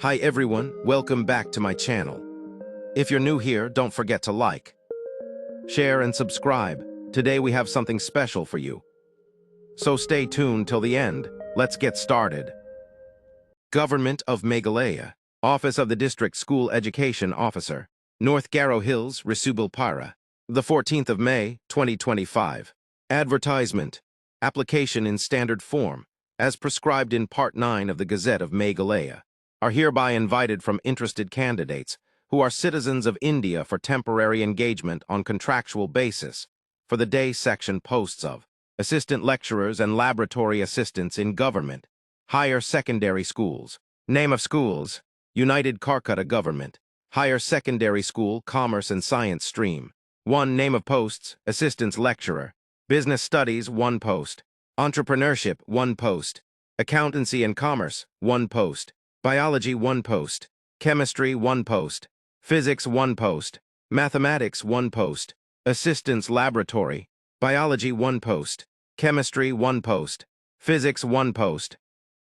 Hi everyone, welcome back to my channel. If you're new here, don't forget to like, share and subscribe. Today we have something special for you. So stay tuned till the end. Let's get started. Government of Meghalaya, Office of the District School Education Officer, North GARO Hills, Resubelpara, the 14th of May, 2025. Advertisement. Application in standard form, as prescribed in Part 9 of the Gazette of Meghalaya, are hereby invited from interested candidates who are citizens of India for temporary engagement on contractual basis for the day section posts of assistant lecturers and laboratory assistants in government, higher secondary schools. Name of schools: United Karkutta Government, Higher Secondary School, Commerce and Science Stream. 1. Name of posts: Assistants Lecturer. Business Studies, 1 post. Entrepreneurship, 1 post. Accountancy and Commerce, 1 post. Biology, 1 post. Chemistry, 1 post. Physics, 1 post. Mathematics, 1 post. Assistants Laboratory. Biology, 1 post. Chemistry, 1 post. Physics, 1 post.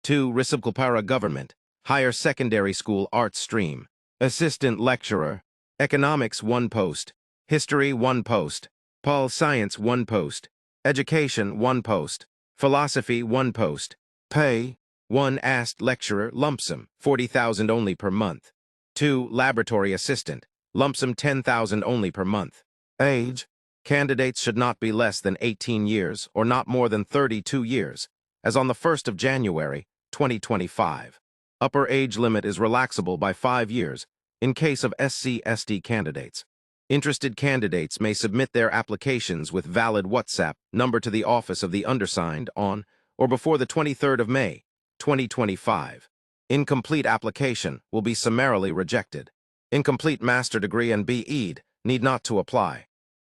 2. Resubelpara Government, Higher Secondary School Arts Stream. Assistant Lecturer. Economics, 1 post. History, 1 post. Pol Science, 1 post. Education, 1 post. Philosophy, 1 post. Pay: 1. Asked Lecturer, Lumpsum, 40,000 only per month. 2. Laboratory Assistant, Lumpsum 10,000 only per month. Age: candidates should not be less than 18 years or not more than 32 years, as on the 1st of January, 2025. Upper age limit is relaxable by 5 years in case of SC/ST candidates. Interested candidates may submit their applications with valid WhatsApp number to the office of the undersigned on or before the 23rd of May, 2025. Incomplete application will be summarily rejected. Incomplete master degree and B.Ed need not to apply.